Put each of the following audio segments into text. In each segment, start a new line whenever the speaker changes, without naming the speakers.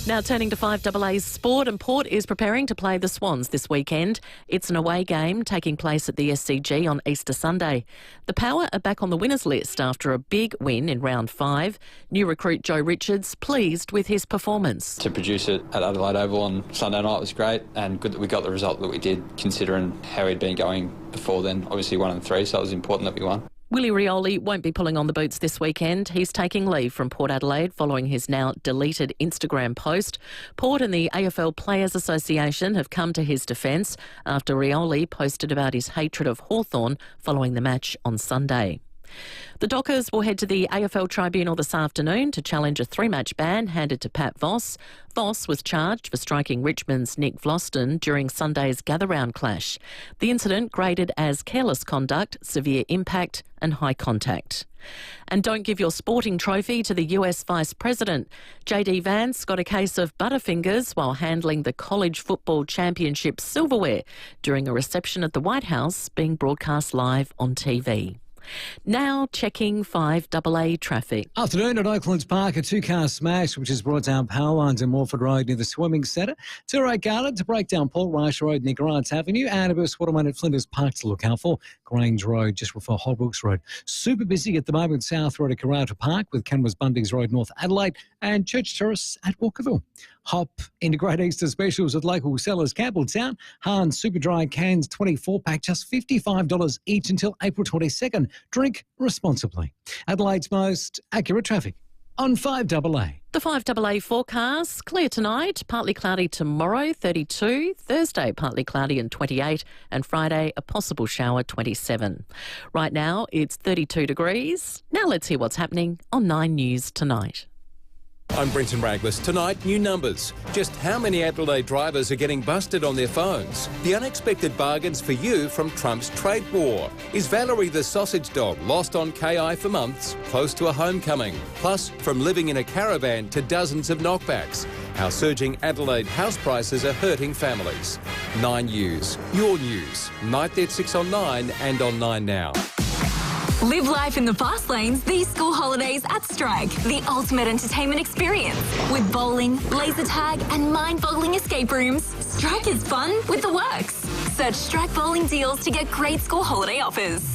Now turning to 5AA's sport, and Port is preparing to play the Swans this weekend. It's an away game taking place at the SCG on Easter Sunday. The Power are back on the winners list after a big win in round 5. New recruit Joe Richards pleased with his performance.
To produce it at Adelaide Oval on Sunday night was great, and good that we got the result that we did, considering how we'd been going before then. Obviously 1 and 3, so it was important that we won.
Willie Rioli won't be pulling on the boots this weekend. He's taking leave from Port Adelaide following his now deleted Instagram post. Port and the AFL Players Association have come to his defence after Rioli posted about his hatred of Hawthorn following the match on Sunday. The Dockers will head to the AFL Tribunal this afternoon to challenge a 3-match ban handed to Pat Voss. Voss was charged for striking Richmond's Nick Vlaston during Sunday's gather-round clash. The incident graded as careless conduct, severe impact and high contact. And don't give your sporting trophy to the US Vice President. JD Vance got a case of butterfingers while handling the College Football Championship silverware during a reception at the White House being broadcast live on TV. Now checking 5AA traffic.
Afternoon at Oaklands Park, a 2-car smash which has brought down power lines in Morford Road near the Swimming Centre. Touré Garden to break down Paul Rice Road near Grants Avenue, and a bus waterman at Flinders Park to look out for. Grange Road just before Holbrooks Road. Super busy at the moment South Road at Karata Park with Kenwas Bundings Road North Adelaide and Church Terrace at Walkerville. Hop into Great Easter specials at local sellers Campbelltown. Hahn Super Dry cans 24-pack, just $55 each until April 22nd. Drink responsibly. Adelaide's most accurate traffic on 5AA.
The 5AA forecast, clear tonight, partly cloudy tomorrow, 32, Thursday partly cloudy and 28, and Friday a possible shower, 27. Right now it's 32 degrees. Now let's hear what's happening on 9 News tonight.
I'm Brenton Raglis. Tonight, new numbers. Just how many Adelaide drivers are getting busted on their phones? The unexpected bargains for you from Trump's trade war. Is Valerie the sausage dog lost on KI for months, close to a homecoming? Plus, from living in a caravan to dozens of knockbacks. How surging Adelaide house prices are hurting families. 9 News. Your news. Night at 6 on 9 and on 9 Now.
Live life in the fast lanes these school holidays at Strike, the ultimate entertainment experience. With bowling, laser tag and mind-boggling escape rooms, Strike is fun with the works. Search Strike Bowling Deals to get great school holiday offers.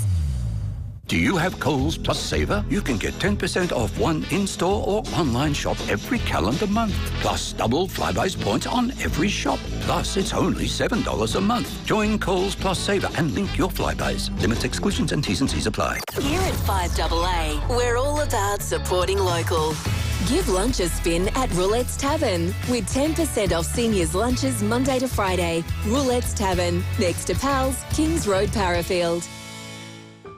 Do you have Coles Plus Saver? You can get 10% off one in-store or online shop every calendar month. Plus double Flybuys points on every shop. Plus, it's only $7 a month. Join Coles Plus Saver and link your Flybuys. Limits, exclusions and T's and C's apply.
Here at 5AA, we're all about supporting local. Give lunch a spin at Roulette's Tavern with 10% off seniors' lunches Monday to Friday. Roulette's Tavern, next to Pals, Kings Road, Parafield.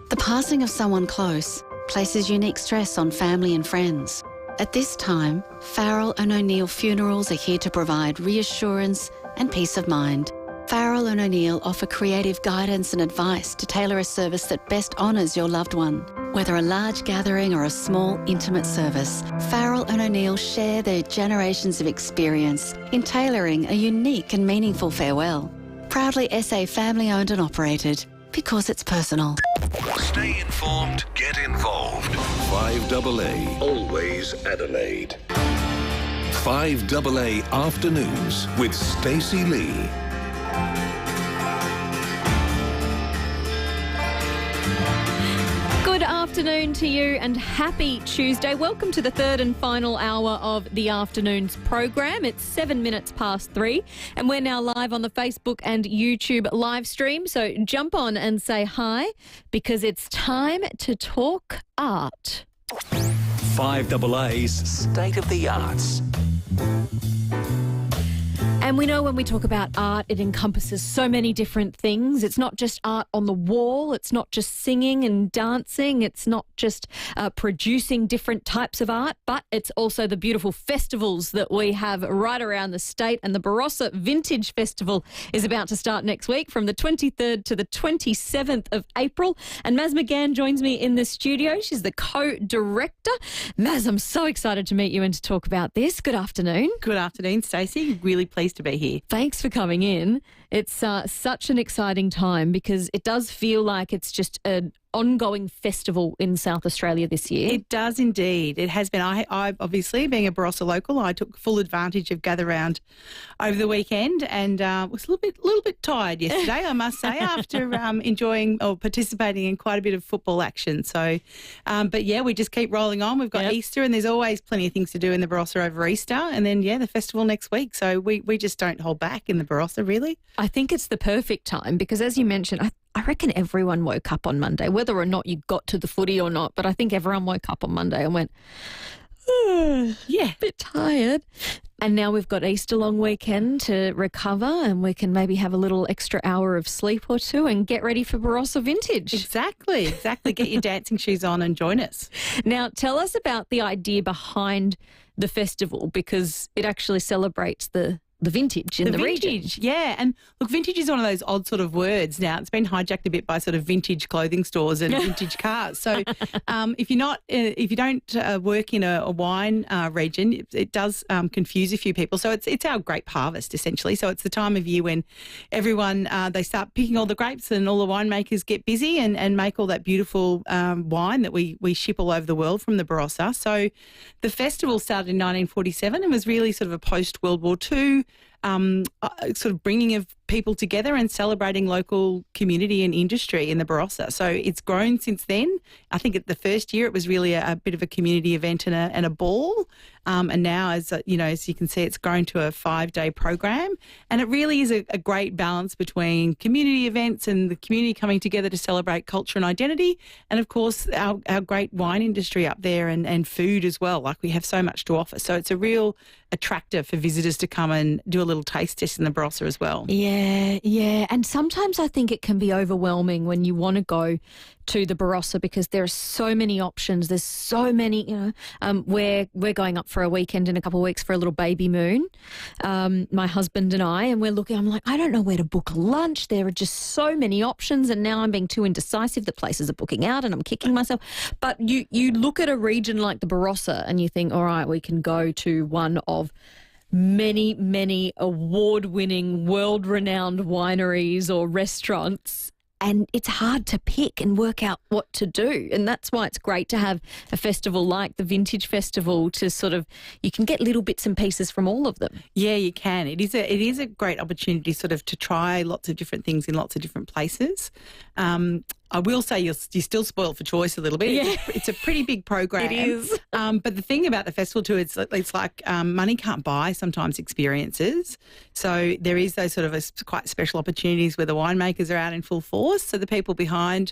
The passing of someone close places unique stress on family and friends. At this time, Farrell and O'Neill Funerals are here to provide reassurance and peace of mind. Farrell and O'Neill offer creative guidance and advice to tailor a service that best honours your loved one. Whether a large gathering or a small, intimate service, Farrell and O'Neill share their generations of experience in tailoring a unique and meaningful farewell. Proudly SA family-owned and operated, because it's personal.
Stay informed, get involved. 5AA, always Adelaide. 5AA Afternoons with Stacey Lee.
Good afternoon to you and happy Tuesday. Welcome to the third and final hour of the afternoon's program. It's 7 minutes past 3 and we're now live on the Facebook and YouTube live stream. So jump on and say hi because it's time to talk art.
5AA's State of the Arts.
And we know when we talk about art, it encompasses so many different things. It's not just art on the wall. It's not just singing and dancing. It's not just producing different types of art, but it's also the beautiful festivals that we have right around the state. And the Barossa Vintage Festival is about to start next week from the 23rd to the 27th of April. And Maz McGann joins me in the studio. She's the co-director. Maz, I'm so excited to meet you and to talk about this. Good afternoon.
Good afternoon, Stacey. Really pleased to be here.
Thanks for coming in. It's such an exciting time because it does feel like it's just an ongoing festival in South Australia this year.
It does indeed. It has been. I obviously, being a Barossa local, I took full advantage of Gather Round over the weekend and was a little bit tired yesterday, I must say, after enjoying or participating in quite a bit of football action. So, but yeah, we just keep rolling on. We've got Easter, and there's always plenty of things to do in the Barossa over Easter, and then the festival next week. So we just don't hold back in the Barossa, really.
I think it's the perfect time because, as you mentioned, I reckon everyone woke up on Monday, whether or not you got to the footy or not, but I think everyone woke up on Monday and went, a bit tired. And now we've got Easter long weekend to recover, and we can maybe have a little extra hour of sleep or two and get ready for Barossa Vintage.
Exactly. Get your dancing shoes on and join us.
Now, tell us about the idea behind the festival, because it actually celebrates the vintage in the region.
Yeah. And look, vintage is one of those odd sort of words now. It's been hijacked a bit by sort of vintage clothing stores and vintage cars. So if you don't work in a wine region, it does confuse a few people. So it's our grape harvest, essentially. So it's the time of year when everyone, they start picking all the grapes and all the winemakers get busy and make all that beautiful wine that we ship all over the world from the Barossa. So the festival started in 1947 and was really sort of a post-World War II sort of bringing of people together and celebrating local community and industry in the Barossa. So it's grown since then. I think the first year it was really a bit of a community event and a ball. And now, as you can see, it's grown to a 5-day program. And it really is a great balance between community events and the community coming together to celebrate culture and identity. And, of course, our great wine industry up there and food as well. Like, we have so much to offer. So it's a real attractor for visitors to come and do a little taste test in the Barossa as well.
Yeah. And sometimes I think it can be overwhelming when you want to go to the Barossa because there are so many options. There's so many, we're going up for a weekend in a couple of weeks for a little baby moon, my husband and I, and we're looking, I'm like, I don't know where to book lunch. There are just so many options, and now I'm being too indecisive. The places are booking out and I'm kicking myself. But you look at a region like the Barossa and you think, all right, we can go to one of many award-winning, world-renowned wineries or restaurants, and it's hard to pick and work out what to do. And that's why it's great to have a festival like the Vintage Festival to sort of, you can get little bits and pieces from all of them. Yeah, you can. It is a great opportunity sort of to try lots of different things in lots of different places. I will say you're still spoiled for choice a little bit. Yeah. It's a pretty big program. It is. But the thing about the festival too, it's like money can't buy sometimes experiences. So there is those sort of quite special opportunities where the winemakers are out in full force. So the people behind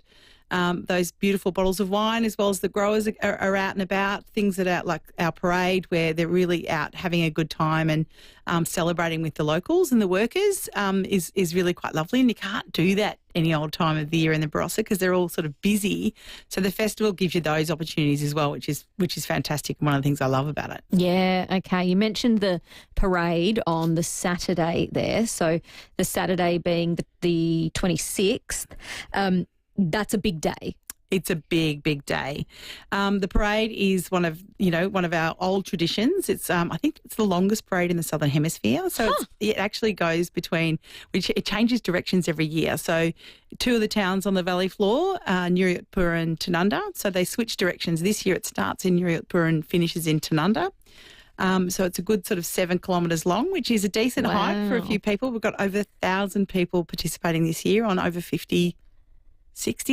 those beautiful bottles of wine, as well as the growers are out and about. Things that are like our parade, where they're really out having a good time and celebrating with the locals and the workers, is really quite lovely. And you can't do that any old time of the year in the Barossa because they're all sort of busy. So the festival gives you those opportunities as well, which is fantastic, and one of the things I love about it. Yeah, okay. You mentioned the parade on the Saturday there. So the Saturday being the 26th. That's a big day. It's a big day. The parade is one of our old traditions. It's I think it's the longest parade in the Southern Hemisphere. So it actually goes between, it changes directions every year. So two of the towns on the valley floor, Nuriyotpur and Tanunda. So they switch directions. This year it starts in Nuriyotpur and finishes in Tanunda. So it's a good sort of 7 kilometres long, which is a decent hike for a few people. We've got over 1,000 people participating this year on over 60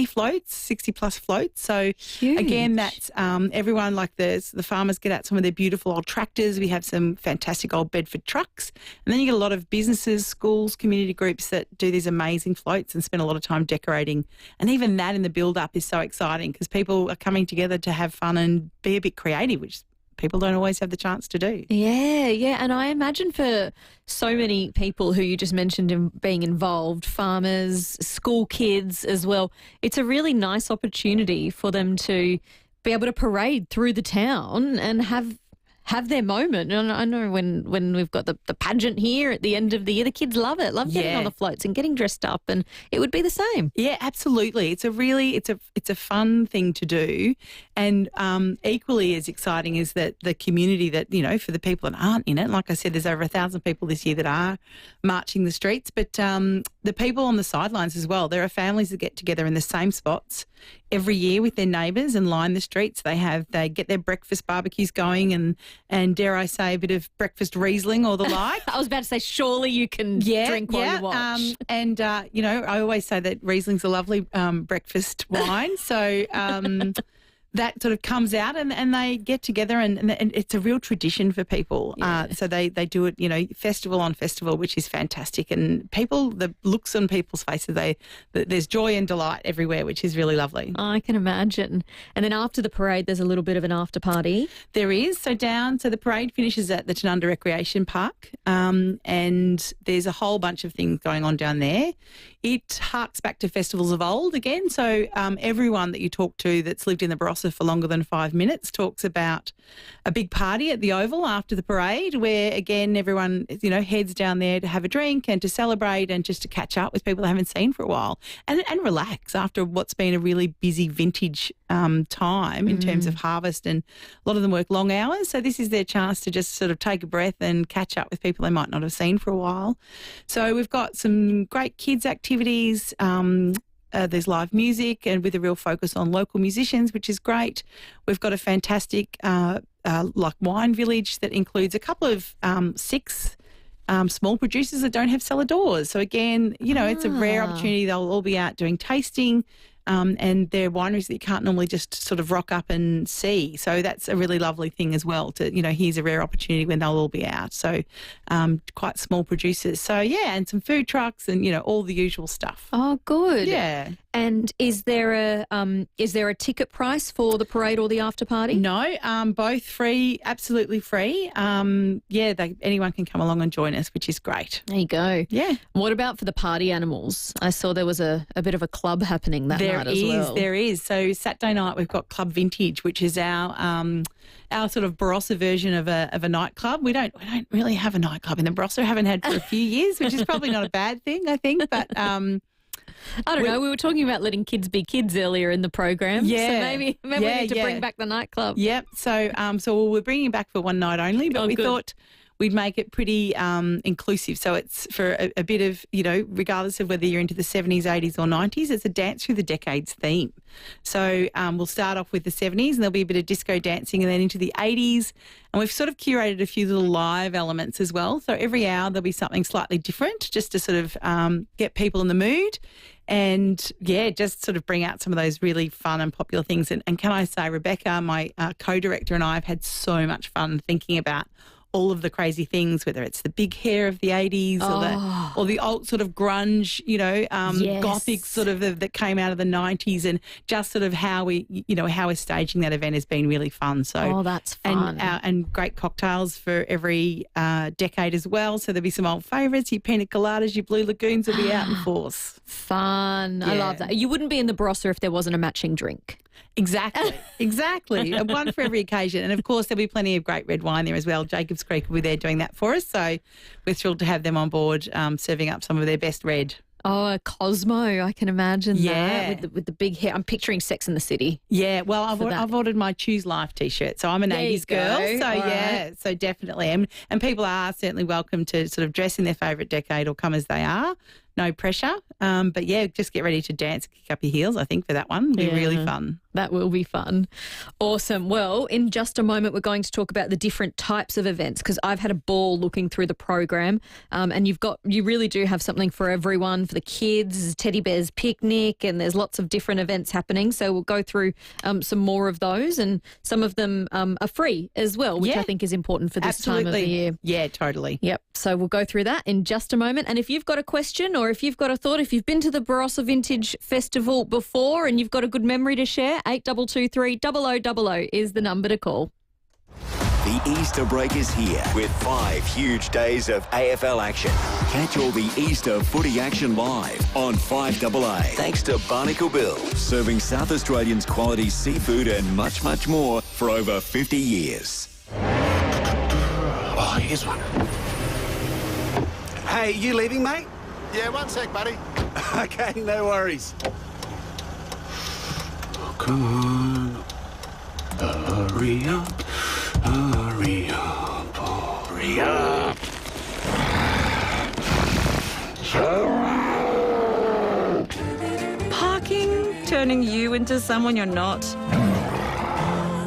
floats, 60 plus floats. So again, that's everyone, like the farmers get out some of their beautiful old tractors. We have some fantastic old Bedford trucks. And then you get a lot of businesses, schools, community groups that do these amazing floats and spend a lot of time decorating. And even that in the build-up is so exciting because people are coming together to have fun and be a bit creative, which people don't always have the chance to do. Yeah. And I imagine for so many people who you just mentioned in being involved, farmers, school kids as well, it's a really nice opportunity for them to be able to parade through the town and have their moment. And I know when we've got the pageant here at the end of the year, the kids love it, getting on the floats and getting dressed up, and it would be the same. Yeah, absolutely. It's a fun thing to do, and equally as exciting is that the community that, for the people that aren't in it, like I said, there's over 1,000 people this year that are marching the streets, but
the people on the sidelines as well. There are families that get together in the same spots every year with their neighbours and line the streets. They get their breakfast barbecues going and dare I say, a bit of breakfast Riesling or the like.
I was about to say, surely you can drink while you watch.
I always say that Riesling's a lovely breakfast wine. So that sort of comes out and they get together and it's a real tradition for people.
Yeah.
So they do it, festival on festival, which is fantastic. And the looks on people's faces, there's joy and delight everywhere, which is really lovely.
I can imagine. And then after the parade, there's a little bit of an after party.
There is. So the parade finishes at the Tanunda Recreation Park and there's a whole bunch of things going on down there. It harks back to festivals of old again. So everyone that you talk to that's lived in the Barossa for longer than 5 minutes talks about a big party at the Oval after the parade where, again, everyone, heads down there to have a drink and to celebrate and just to catch up with people they haven't seen for a while and relax after what's been a really busy vintage time in terms of harvest, and a lot of them work long hours. So this is their chance to just sort of take a breath and catch up with people they might not have seen for a while. So we've got some great kids activities. There's live music and with a real focus on local musicians, which is great. We've got a fantastic wine village that includes a couple of 6 small producers that don't have cellar doors. So again, it's a rare opportunity. They'll all be out doing tasting. And they're wineries that you can't normally just sort of rock up and see. So that's a really lovely thing as well to, here's a rare opportunity when they'll all be out. So quite small producers. So, and some food trucks and, all the usual stuff.
Oh, good.
Yeah.
And is there a ticket price for the parade or the after party?
No, both free, absolutely free. Anyone can come along and join us, which is great.
There you go.
Yeah.
What about for the party animals? I saw there was a bit of a club happening that night as well.
There is. So Saturday night we've got Club Vintage, which is our sort of Barossa version of a nightclub. We don't really have a nightclub in the Barossa. Haven't had for a few years, which is probably not a bad thing, I think. But
I don't know. We were talking about letting kids be kids earlier in the program.
Yeah.
So maybe we need to bring back the nightclub.
Yep. So we're bringing it back for one night only, but we thought we'd make it pretty inclusive. So it's for a bit of, regardless of whether you're into the 70s, 80s or 90s, it's a dance through the decades theme. So we'll start off with the 70s and there'll be a bit of disco dancing and then into the 80s. And we've sort of curated a few little live elements as well. So every hour there'll be something slightly different just to sort of get people in the mood and, just sort of bring out some of those really fun and popular things. And can I say, Rebecca, my co-director, and I have had so much fun thinking about all of the crazy things, whether it's the big hair of the 80s or the old sort of grunge, gothic sort of that came out of the 90s, and just sort of how we're staging that event has been really fun. So
that's fun.
And great cocktails for every decade as well. So there'll be some old favourites. Your pina coladas, your Blue Lagoons will be out in force.
Fun. Yeah. I love that. You wouldn't be in the Barossa if there wasn't a matching drink.
Exactly. One for every occasion. And, of course, there'll be plenty of great red wine there as well. Jacobs Creek will be there doing that for us. So we're thrilled to have them on board serving up some of their best red.
Oh, Cosmo, I can imagine that with the big hair. I'm picturing Sex and the City.
Yeah, well, I've ordered my Choose Life T-shirt. So I'm an 80s girl. So, so definitely. And people are certainly welcome to sort of dress in their favourite decade or come as they are. No pressure. But, just get ready to dance, kick up your heels, I think, for that one. It'll be really fun.
That will be fun. Awesome. Well, in just a moment, we're going to talk about the different types of events because I've had a ball looking through the program and you really do have something for everyone, for the kids, Teddy Bear's Picnic, and there's lots of different events happening. So we'll go through some more of those, and some of them are free as well, which I think is important for this time of the year.
Yeah, totally.
Yep. So we'll go through that in just a moment. And if you've got a question or if you've got a thought, if you've been to the Barossa Vintage Festival before and you've got a good memory to share, 8223 0000 is the number to call.
The Easter break is here with 5 huge days of AFL action. Catch all the Easter footy action live on 5AA. Thanks to Barnacle Bill, serving South Australians quality seafood and much, much more for over 50 years.
Oh, here's one. Hey, you leaving, mate?
Yeah, one sec, buddy.
Okay, no worries. Oh, come on. Hurry up. Hurry up. Hurry up.
turning you into someone you're not?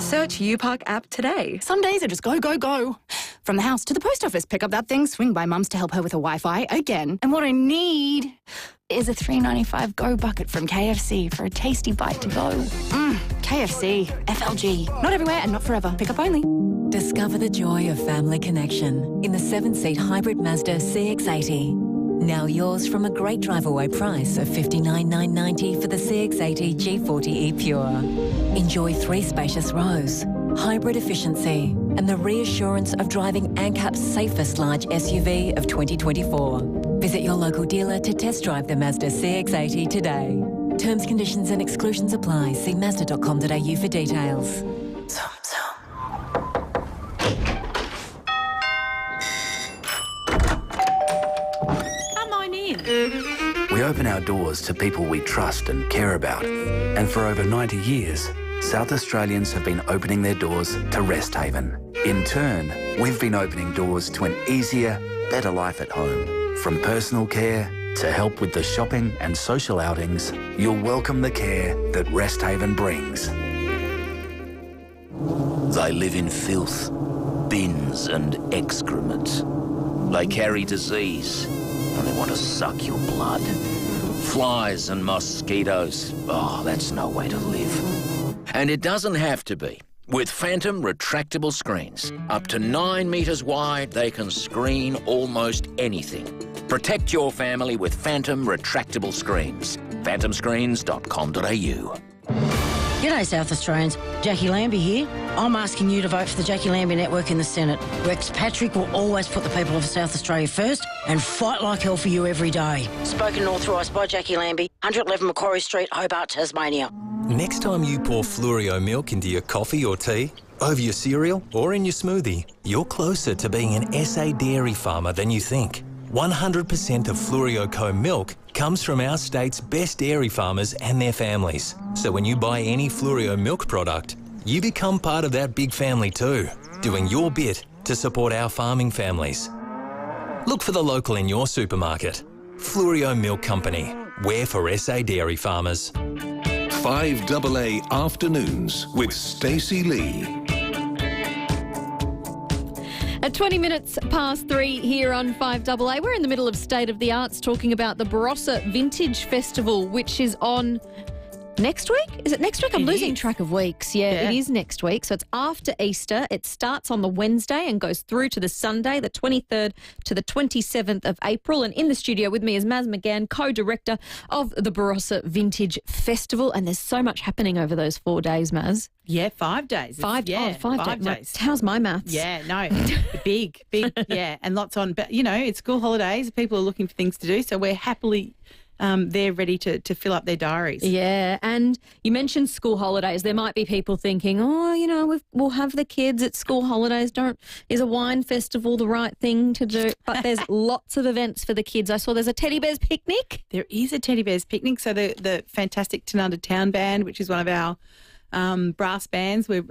Search UPark app today.
Some days I just go, go, go. From the house to the post office, pick up that thing, swing by Mum's to help her with her Wi-Fi again. And what I need is a $3.95 Go bucket from KFC for a tasty bite to go. KFC, FLG. Not everywhere and not forever. Pick up only.
Discover the joy of family connection in the 7-seat hybrid Mazda CX-80. Now yours from a great drive-away price of $59,990 for the CX-80 G40E Pure. Enjoy 3 spacious rows, hybrid efficiency, and the reassurance of driving ANCAP's safest large SUV of 2024. Visit your local dealer to test drive the Mazda CX-80 today. Terms, conditions and exclusions apply. See Mazda.com.au for details.
We open our doors to people we trust and care about. And for over 90 years, South Australians have been opening their doors to Rest Haven. In turn, we've been opening doors to an easier, better life at home. From personal care to help with the shopping and social outings, you'll welcome the care that Rest Haven brings.
They live in filth, bins and excrement. They carry disease and they want to suck your blood. Flies and mosquitoes. Oh, that's no way to live. And it doesn't have to be. With Phantom retractable screens, up to 9 metres wide, they can screen almost anything. Protect your family with Phantom retractable screens. phantomscreens.com.au.
G'day, South Australians. Jackie Lambie here. I'm asking you to vote for the Jackie Lambie Network in the Senate. Rex Patrick will always put the people of South Australia first and fight like hell for you every day. Spoken and authorised by Jackie Lambie, 111 Macquarie Street, Hobart, Tasmania.
Next time you pour Fluorio milk into your coffee or tea, over your cereal or in your smoothie, you're closer to being an SA dairy farmer than you think. 100% of Fluorio Co milk comes from our state's best dairy farmers and their families. So when you buy any Fluorio milk product, you become part of that big family too, doing your bit to support our farming families. Look for the local in your supermarket. Fluorio Milk Company. We're for SA dairy farmers.
5AA Afternoons with Stacey Lee.
At 20 minutes past 3 here on 5AA, we're in the middle of State of the Arts talking about the Barossa Vintage Festival, which is on next week? Is it next week? I'm losing track of weeks. Yeah, it is next week. So it's after Easter. It starts on the Wednesday and goes through to the Sunday, the 23rd to the 27th of April. And in the studio with me is Maz McGann, co-director of the Barossa Vintage Festival. And there's so much happening over those 4 days, Maz.
Yeah, 5 days.
Five days. How's my maths?
Yeah, no, big, yeah, and lots on. But, you know, it's school holidays. People are looking for things to do, so we're happily they're ready to fill up their diaries.
Yeah, and you mentioned school holidays. There might be people thinking, oh, you know, we'll have the kids at school holidays. Is a wine festival the right thing to do? But there's lots of events for the kids. I saw there's a Teddy Bears picnic.
There is a Teddy Bears picnic. So the fantastic Tanunda Town Band, which is one of our brass bands. We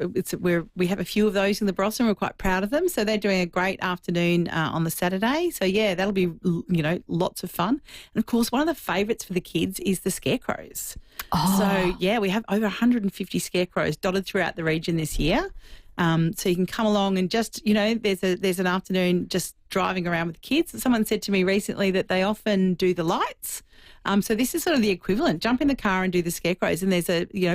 have a few of those in the Barossa and we're quite proud of them. So they're doing a great afternoon on the Saturday. So, yeah, that'll be, you know, lots of fun. And, of course, one of the favourites for the kids is the scarecrows. Oh. So, yeah, we have over 150 scarecrows dotted throughout the region this year. So you can come along and just, you know, there's an afternoon just driving around with the kids. Someone said to me recently that they often do the lights. So this is sort of the equivalent. Jump in the car and do the scarecrows. And there's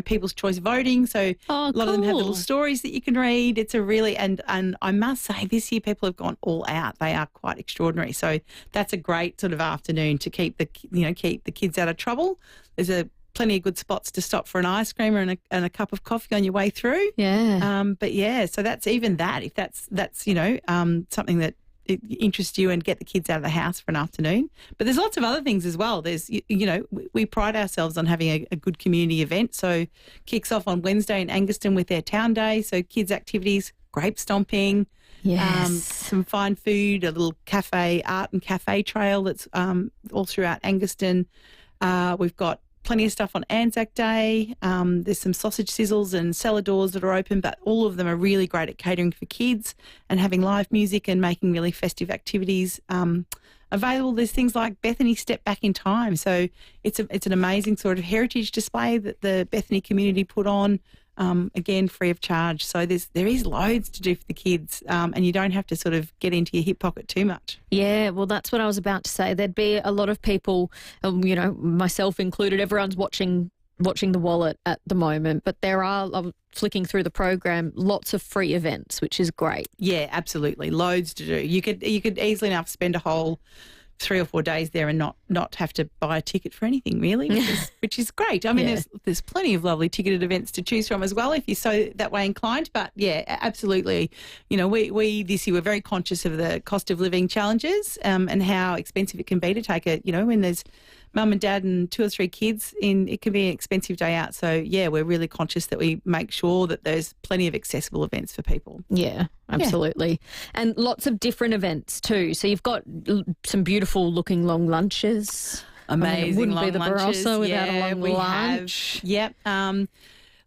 People's Choice voting. So a lot of them have little stories that you can read. It's a really, and I must say this year people have gone all out. They are quite extraordinary. So that's a great sort of afternoon to keep the kids out of trouble. There's plenty of good spots to stop for an ice cream and a cup of coffee on your way through.
Yeah.
But yeah, so that's even that. If that's something that it interests you and get the kids out of the house for an afternoon. But there's lots of other things as well. There's, we pride ourselves on having a good community event. So kicks off on Wednesday in Anguston with their town day. So kids activities, grape stomping, some fine food, a little cafe, art and cafe trail that's all throughout Anguston. We've got plenty of stuff on Anzac Day. There's some sausage sizzles and cellar doors that are open, but all of them are really great at catering for kids and having live music and making really festive activities available. There's things like Bethany Step Back in Time. So it's an amazing sort of heritage display that the Bethany community put on, again, free of charge. So there is loads to do for the kids, and you don't have to sort of get into your hip pocket too much.
Yeah, well, that's what I was about to say. There'd be a lot of people, myself included, everyone's watching the wallet at the moment, but there are, flicking through the program, lots of free events, which is great.
Yeah, absolutely. Loads to do. You could easily enough spend a whole 3 or 4 days there and not have to buy a ticket for anything, really, which is great. I mean, there's plenty of lovely ticketed events to choose from as well if you're so that way inclined. But yeah, absolutely. We this year were very conscious of the cost of living challenges and how expensive it can be to take when there's mum and dad and 2 or 3 kids it can be an expensive day out. So yeah, we're really conscious that we make sure that there's plenty of accessible events for people.
Yeah, absolutely. Yeah. And lots of different events too. So you've got some beautiful looking long lunches.
Amazing
long lunches. It wouldn't be the Barossa without a long lunch.
Yep.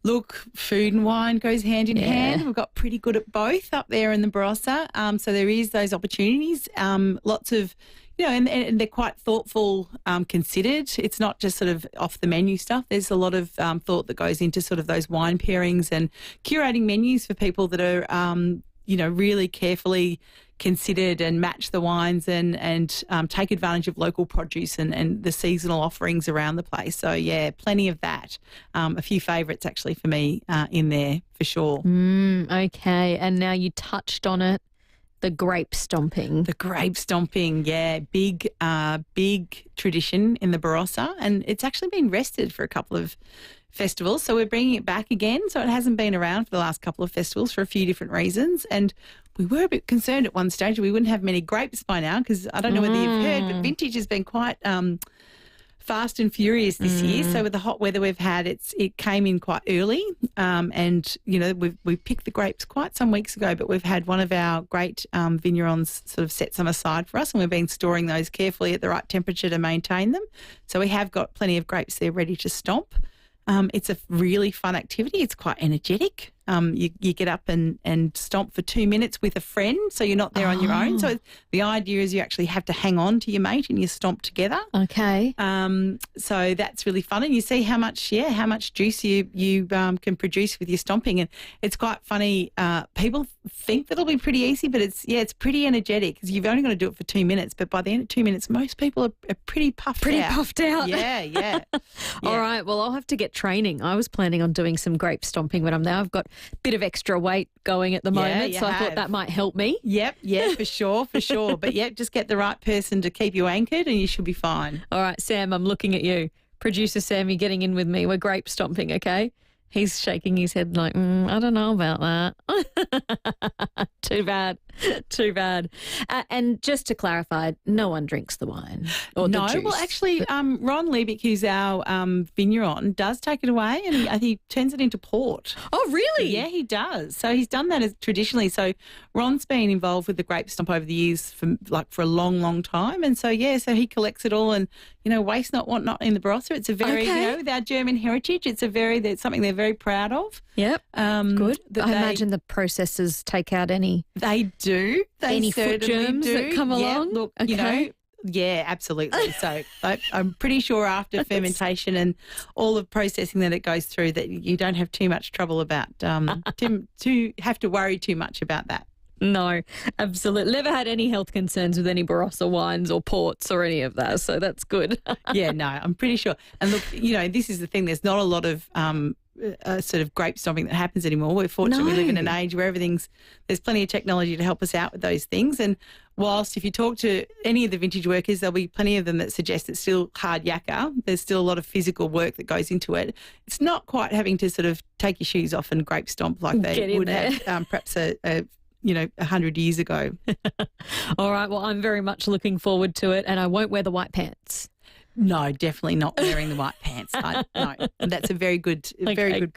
Look, food and wine goes hand in hand. We've got pretty good at both up there in the Barossa. So there is those opportunities. Lots of and they're quite thoughtful, considered. It's not just sort of off the menu stuff. There's a lot of thought that goes into sort of those wine pairings and curating menus for people that are, really carefully considered and match the wines and take advantage of local produce and the seasonal offerings around the place. So, yeah, plenty of that. A few favourites actually for me in there for sure.
Okay, and now you touched on it. The grape stomping.
The grape stomping, yeah. Big tradition in the Barossa, and it's actually been rested for a couple of festivals, so we're bringing it back again. So it hasn't been around for the last couple of festivals for a few different reasons, and we were a bit concerned at one stage we wouldn't have many grapes by now because I don't know whether you've heard, but vintage has been quite fast and furious this year. So with the hot weather we've had, it came in quite early, and we picked the grapes quite some weeks ago, but we've had one of our great vignerons sort of set some aside for us, and we've been storing those carefully at the right temperature to maintain them. So we have got plenty of grapes there ready to stomp. It's a really fun activity. It's quite energetic. You get up and stomp for 2 minutes with a friend, so you're not there on your own. So the idea is you actually have to hang on to your mate and you stomp together.
Okay.
So that's really fun, and you see how much juice you can produce with your stomping, and it's quite funny. People think that'll be pretty easy, but it's pretty energetic because you've only got to do it for 2 minutes. But by the end of 2 minutes, most people are pretty puffed out. Yeah.
All right. Well, I'll have to get training. I was planning on doing some grape stomping when I'm there. I've got a bit of extra weight going at the moment, so I thought that might help me.
Yep, for sure. But just get the right person to keep you anchored and you should be fine.
All right, Sam, I'm looking at you. Producer Sam, you're getting in with me. We're grape stomping, okay? He's shaking his head like, I don't know about that. Too bad. And just to clarify, no one drinks the wine or the juice.
Well, actually, Ron Liebig, who's our vigneron, does take it away and he turns it into port.
Oh, really?
Yeah, he does. So he's done that traditionally. So Ron's been involved with the grape stomp over the years for a long, long time. And so he collects it all and, waste not, want not in the Barossa. It's a very, with our German heritage, it's something they're very proud of.
Yep. Good. I imagine the processors take out any.
They do.
Any foot germs that come along?
Look, yeah, absolutely. So I'm pretty sure after fermentation and all the processing that it goes through that you don't have too much trouble about, to have to worry too much about that.
No, absolutely. Never had any health concerns with any Barossa wines or ports or any of that, so that's good.
Yeah, no, I'm pretty sure. And look, this is the thing. There's not a lot of sort of grape stomping that happens anymore. We're fortunate we live in an age where there's plenty of technology to help us out with those things. And whilst if you talk to any of the vintage workers, there'll be plenty of them that suggest it's still hard yakka. There's still a lot of physical work that goes into it. It's not quite having to sort of take your shoes off and grape stomp like they would have perhaps 100 years ago.
All right. Well, I'm very much looking forward to it, and I won't wear the white pants.
No, definitely not wearing the white pants. No, and that's a very good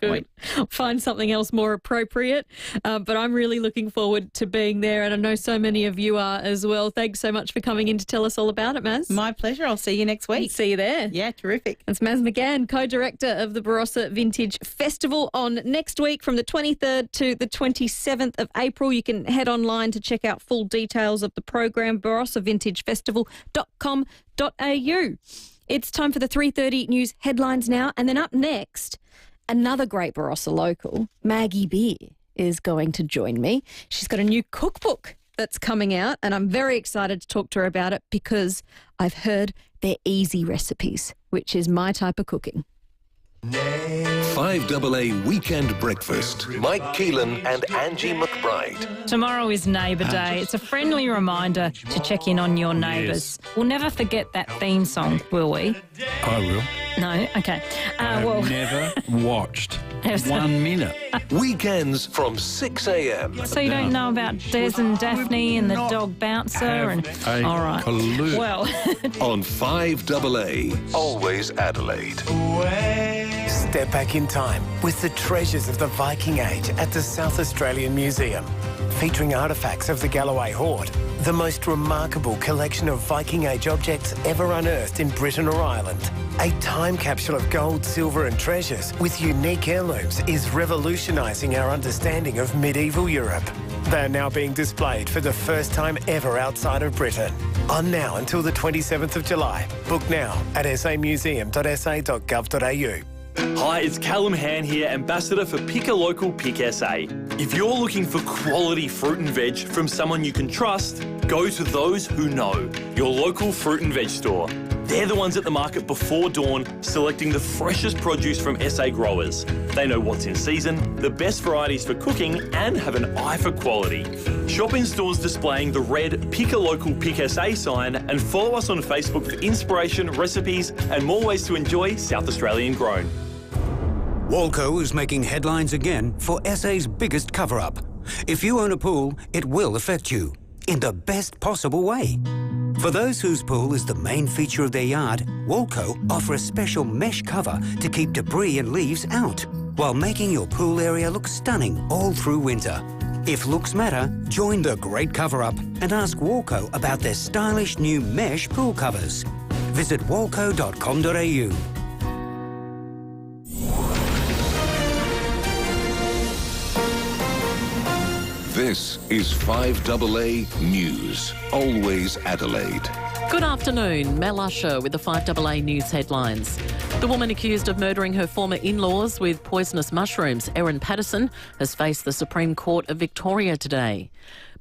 point.
Find something else more appropriate. But I'm really looking forward to being there, and I know so many of you are as well. Thanks so much for coming in to tell us all about it, Maz.
My pleasure. I'll see you next week.
See you there.
Yeah, terrific.
It's Maz McGann, co-director of the Barossa Vintage Festival, on next week from the 23rd to the 27th of April. You can head online to check out full details of the program, barossavintagefestival.com.au. It's time for the 3:30 news headlines now. And then up next, another great Barossa local, Maggie Beer, is going to join me. She's got a new cookbook that's coming out, and I'm very excited to talk to her about it because I've heard they're easy recipes, which is my type of cooking.
5AA Weekend Breakfast. Mike Keelan and Angie McBride.
Tomorrow is Neighbour Day. It's a friendly reminder to check in on your neighbours.
Yes.
We'll never forget that theme song, will we?
I will.
No? Okay.
I've never watched 1 minute.
Weekends from 6 a.m.
So you don't know about Des and Daphne and the dog bouncer? And all right.
Clue.
Well,
on 5AA. Always Adelaide.
Step back in time with the treasures of the Viking Age at the South Australian Museum. Featuring artefacts of the Galloway Hoard, the most remarkable collection of Viking Age objects ever unearthed in Britain or Ireland. A time capsule of gold, silver and treasures with unique heirlooms is revolutionising our understanding of medieval Europe. They are now being displayed for the first time ever outside of Britain. On now until the 27th of July. Book now at samuseum.sa.gov.au.
Hi, it's Callum Han here, Ambassador for Pick a Local Pick SA. If you're looking for quality fruit and veg from someone you can trust, go to those who know, your local fruit and veg store. They're the ones at the market before dawn, selecting the freshest produce from SA growers. They know what's in season, the best varieties for cooking, and have an eye for quality. Shop in stores displaying the red Pick a Local Pick SA sign, and follow us on Facebook for inspiration, recipes, and more ways to enjoy South Australian grown.
Walco is making headlines again for SA's biggest cover-up. If you own a pool, it will affect you in the best possible way. For those whose pool is the main feature of their yard, Walco offer a special mesh cover to keep debris and leaves out, while making your pool area look stunning all through winter. If looks matter, join the great cover-up and ask Walco about their stylish new mesh pool covers. Visit walco.com.au.
This is 5AA News. Always Adelaide.
Good afternoon. Mel Usher with the 5AA News headlines. The woman accused of murdering her former in-laws with poisonous mushrooms, Erin Patterson, has faced the Supreme Court of Victoria today.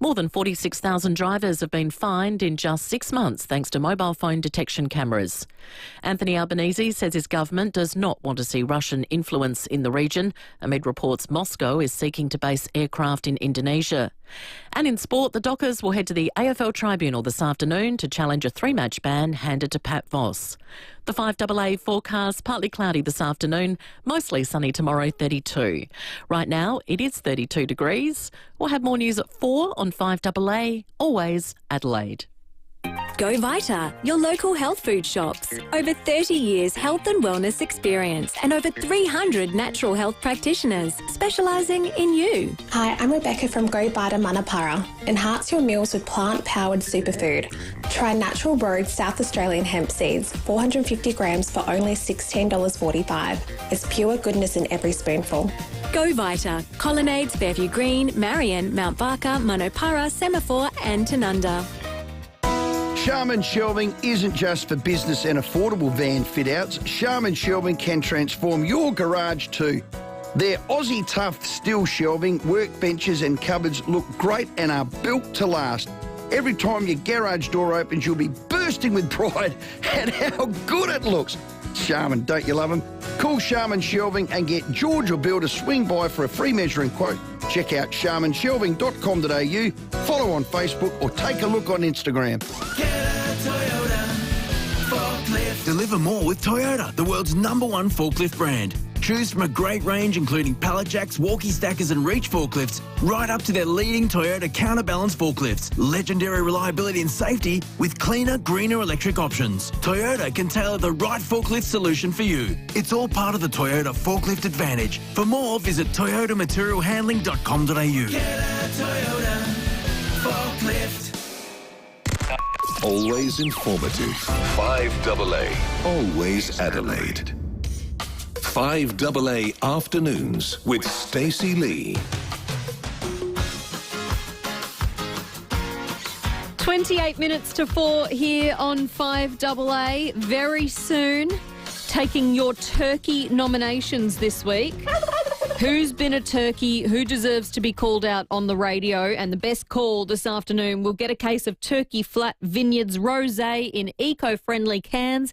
More than 46,000 drivers have been fined in just 6 months thanks to mobile phone detection cameras. Anthony Albanese says his government does not want to see Russian influence in the region amid reports Moscow is seeking to base aircraft in Indonesia. And in sport, the Dockers will head to the AFL Tribunal this afternoon to challenge a 3-match ban handed to Pat Voss. The 5AA forecast, partly cloudy this afternoon, mostly sunny tomorrow, 32. Right now, it is 32 degrees. We'll have more news at 4 on 5AA, always Adelaide.
Go Vita, your local health food shops. Over 30 years health and wellness experience and over 300 natural health practitioners specialising in you.
Hi, I'm Rebecca from Go Vita Manapara. Enhance your meals with plant-powered superfood. Try Natural Road South Australian hemp seeds, 450 grams for only $16.45. It's pure goodness in every spoonful.
Go Vita, Colonnades, Fairview Green, Marion, Mount Barker, Manopara, Semaphore and Tanunda.
Sharman Shelving isn't just for business and affordable van fit-outs. Sharman Shelving can transform your garage too. Their Aussie tough steel shelving, workbenches and cupboards look great and are built to last. Every time your garage door opens, you'll be bursting with pride at how good it looks. Sharman, don't you love them? Call Sharman Shelving and get George or Bill to swing by for a free measuring quote. Check out sharmanshelving.com.au, follow on Facebook or take a look on Instagram.
Deliver more with Toyota, the world's #1 forklift brand.
Choose from a great range including pallet jacks, walkie stackers and reach forklifts, right up to their leading Toyota counterbalance forklifts. Legendary reliability and safety with cleaner, greener electric options. Toyota can tailor the right forklift solution for you. It's all part of the Toyota Forklift Advantage. For more, visit toyotamaterialhandling.com.au.
Get a Toyota forklift.
Always informative. 5AA. Always Adelaide. 5AA Afternoons with Stacey Lee.
28 minutes to 4 here on 5AA. Very soon, taking your turkey nominations this week. Who's been a turkey? Who deserves to be called out on the radio? And the best call this afternoon will get a case of Turkey Flat Vineyards Rosé in eco-friendly cans.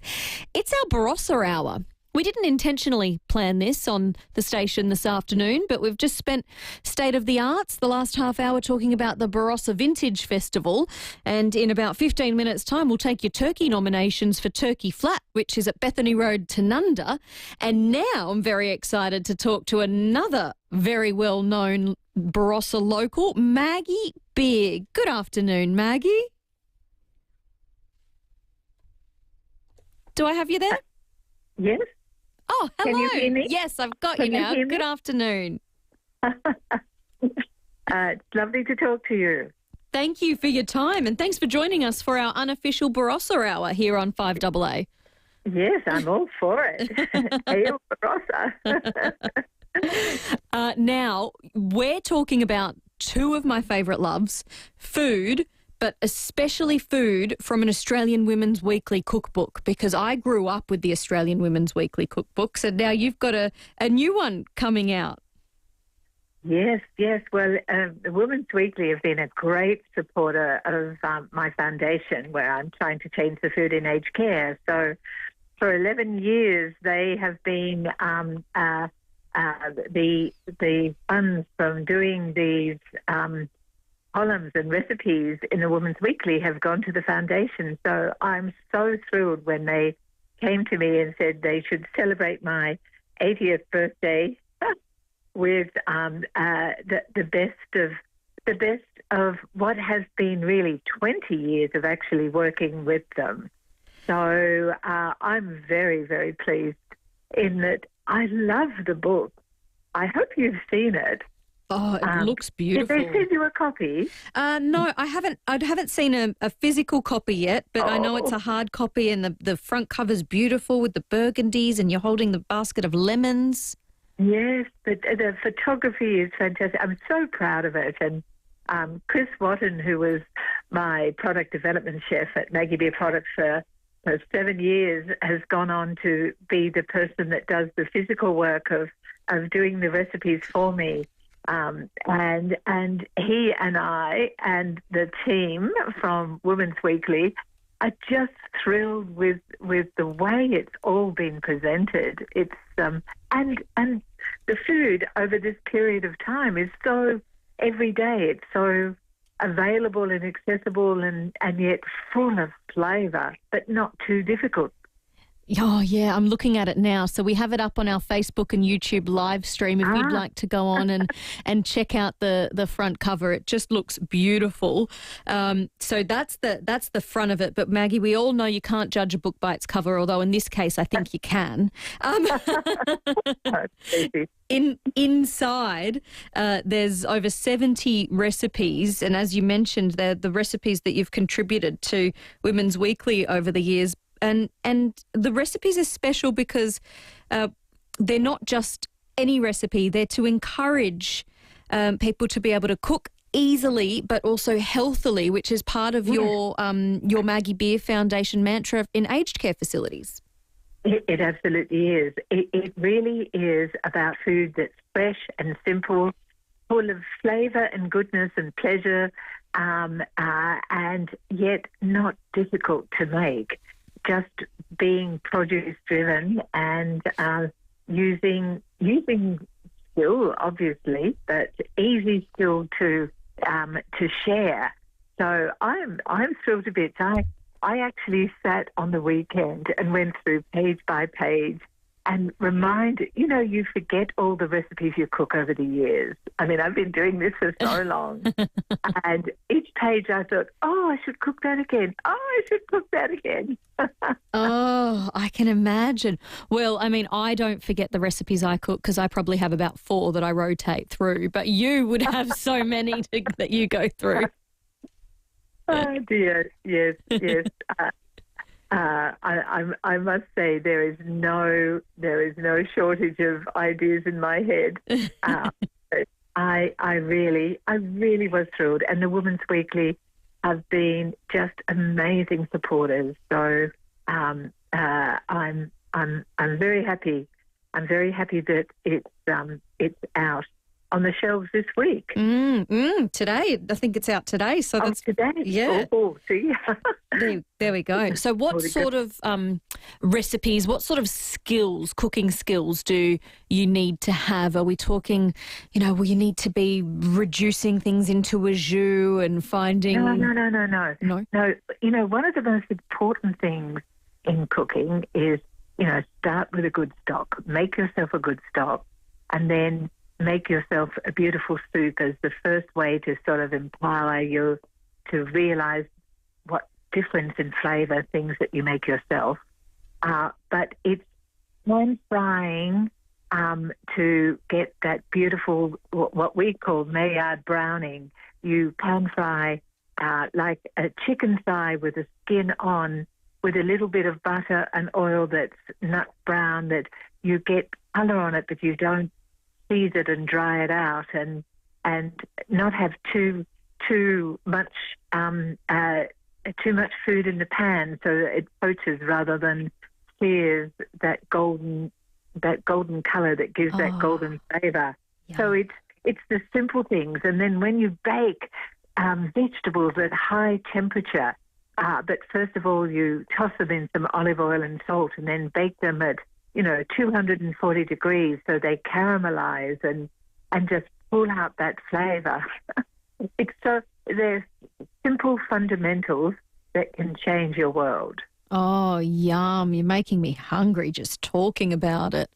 It's our Barossa Hour. We didn't intentionally plan this on the station this afternoon, but we've just spent State of the Arts the last half hour talking about the Barossa Vintage Festival. And in about 15 minutes' time, we'll take your turkey nominations for Turkey Flat, which is at Bethany Road, Tanunda. And now I'm very excited to talk to another very well-known Barossa local, Maggie Beer. Good afternoon, Maggie. Do I have you there?
Yes.
Oh, hello.
Can you hear me?
Yes, I've got
Can
you now.
you hear me?
Good afternoon.
It's lovely to talk to you.
Thank you for your time and thanks for joining us for our unofficial Barossa Hour here on 5AA.
Yes, I'm all for it. Hail Barossa.
Now, we're talking about two of my favourite loves, food, but especially food from an Australian Women's Weekly cookbook, because I grew up with the Australian Women's Weekly cookbooks, and now you've got a new one coming out.
Yes. Well, the Women's Weekly have been a great supporter of my foundation, where I'm trying to change the food in aged care. So for 11 years, they have been the funds from doing these columns and recipes in the Women's Weekly have gone to the foundation. So I'm so thrilled when they came to me and said they should celebrate my 80th birthday with the best of what has been really 20 years of actually working with them. So I'm very, very pleased in that. I love the book. I hope you've seen it.
Oh, it looks beautiful.
Did they send you a copy?
No, I haven't. I haven't seen a physical copy yet, but I know it's a hard copy, and the front cover's beautiful with the burgundies, and you're holding the basket of lemons.
Yes, the photography is fantastic. I'm so proud of it. And Chris Watton, who was my product development chef at Maggie Beer Products for 7 years, has gone on to be the person that does the physical work of doing the recipes for me. And he and I and the team from Women's Weekly are just thrilled with the way it's all been presented. It's and the food over this period of time is so everyday. It's so available and accessible and yet full of flavour, but not too difficult.
Oh, yeah, I'm looking at it now. So we have it up on our Facebook and YouTube live stream if you'd like to go on and check out the front cover. It just looks beautiful. So that's the front of it. But, Maggie, we all know you can't judge a book by its cover, although in this case I think you can. Inside, there's over 70 recipes. And as you mentioned, they're the recipes that you've contributed to Women's Weekly over the years. And the recipes are special because they're not just any recipe. They're to encourage people to be able to cook easily but also healthily, which is part of your Maggie Beer Foundation mantra in aged care facilities.
It absolutely is. It really is about food that's fresh and simple, full of flavour and goodness and pleasure, and yet not difficult to make. Just being produce driven and using skill, obviously, but easy skill to share. So I'm thrilled to bits. I actually sat on the weekend and went through page by page remind, you forget all the recipes you cook over the years. I mean, I've been doing this for so long. And each page I thought, I should cook that again. I should cook that again.
Oh, I can imagine. Well, I mean, I don't forget the recipes I cook because I probably have about 4 that I rotate through, but you would have so many that you go through.
Oh, dear. Yes. I must say there is no shortage of ideas in my head. I really was thrilled, and the Women's Weekly have been just amazing supporters. So I'm very happy. I'm very happy that it's out on the shelves this week.
Today. I think it's out today. So that's
today.
Yeah.
Oh, see?
There we go. So what sort of recipes, what sort of skills, cooking skills do you need to have? Are we talking, will you need to be reducing things into a jus and finding...
No.
No?
One of the most important things in cooking is, start with a good stock. Make yourself a good stock, and then make yourself a beautiful soup as the first way to sort of empower you to realise what difference in flavour things that you make yourself. But it's pan frying to get that beautiful, what we call Maillard browning. You pan fry like a chicken thigh with the skin on, with a little bit of butter and oil that's nut brown, that you get colour on it, but you don't seize it and dry it out, and not have too much food in the pan, so that it poaches rather than sears that golden colour that gives that golden flavour. Yeah. So it's the simple things, and then when you bake vegetables at high temperature, but first of all you toss them in some olive oil and salt, and then bake them at 240 degrees so they caramelize and just pull out that flavour. There's simple fundamentals that can change your world.
Oh, yum. You're making me hungry just talking about it.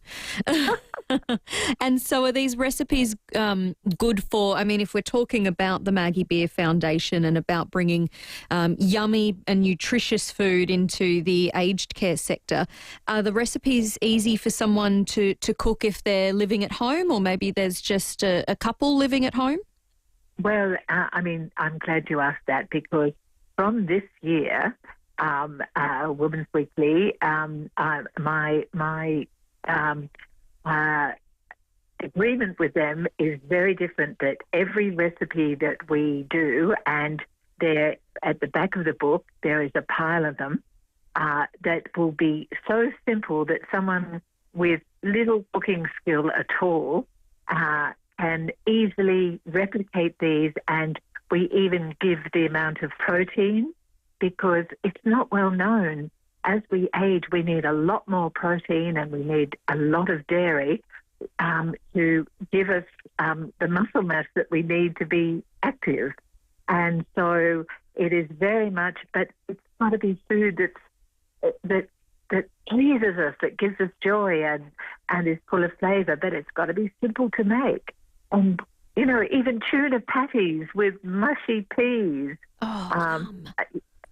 And so are these recipes good for, if we're talking about the Maggie Beer Foundation and about bringing yummy and nutritious food into the aged care sector, are the recipes easy for someone to cook if they're living at home, or maybe there's just a couple living at home?
Well, I'm glad you asked that, because from this year, Women's Weekly, my agreement with them is very different, that every recipe that we do, and there at the back of the book there is a pile of them, that will be so simple that someone with little cooking skill at all can easily replicate these, and we even give the amount of protein, because it's not well known. As we age, we need a lot more protein and we need a lot of dairy to give us the muscle mass that we need to be active. And so it is very much, but it's got to be food that pleases us, that gives us joy and is full of flavour, but it's got to be simple to make. And, even tuna patties with mushy peas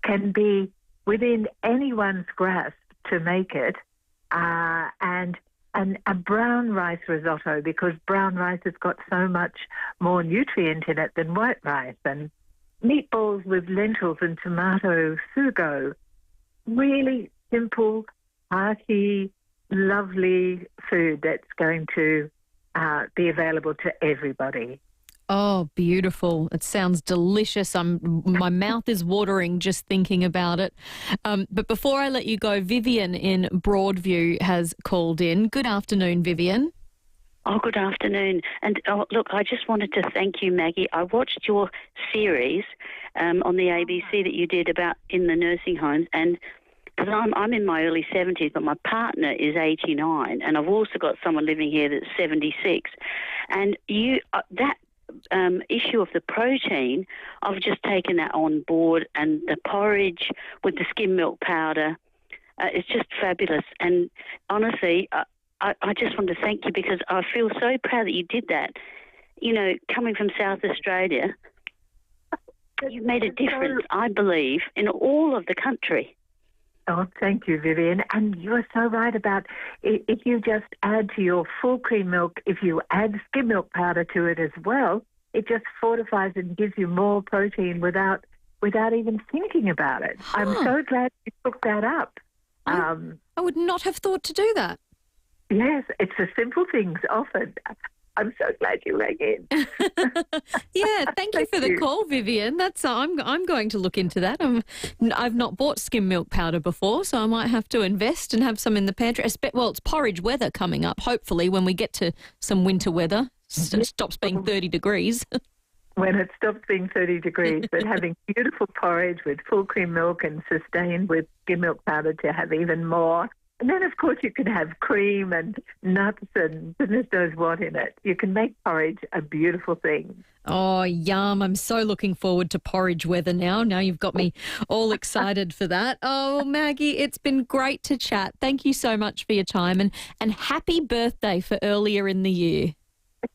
can be within anyone's grasp to make it, and a brown rice risotto, because brown rice has got so much more nutrient in it than white rice, and meatballs with lentils and tomato sugo. Really simple, hearty, lovely food that's going to be available to everybody.
Oh, beautiful. It sounds delicious. My mouth is watering just thinking about it. But before I let you go, Vivian in Broadview has called in. Good afternoon, Vivian.
Oh, good afternoon. And look, I just wanted to thank you, Maggie. I watched your series on the ABC that you did about in the nursing homes, and because I'm in my early 70s, but my partner is 89, and I've also got someone living here that's 76. And that issue of the protein, I've just taken that on board, and the porridge with the skim milk powder, it's just fabulous. And honestly, I just want to thank you because I feel so proud that you did that. You know, coming from South Australia, you've made a difference, I believe, in all of the country.
Oh, thank you, Vivian. And you're so right about if you just add to your full cream milk, if you add skim milk powder to it as well, it just fortifies and gives you more protein without even thinking about it. I'm so glad you took that up.
I would not have thought to do that.
Yes, it's the simple things often. I'm so glad you rang in.
Yeah, thank you for the call, Vivian. I'm going to look into that. I've not bought skim milk powder before, so I might have to invest and have some in the pantry. Well, it's porridge weather coming up, hopefully, when we get to some winter weather. It stops being 30 degrees.
When it stops being 30 degrees, but having beautiful porridge with full cream milk and sustained with skim milk powder to have even more. And then, of course, you can have cream and nuts and goodness knows what in it. You can make porridge a beautiful thing.
Oh, yum. I'm so looking forward to porridge weather now. Now you've got me all excited for that. Oh, Maggie, it's been great to chat. Thank you so much for your time and happy birthday for earlier in the year.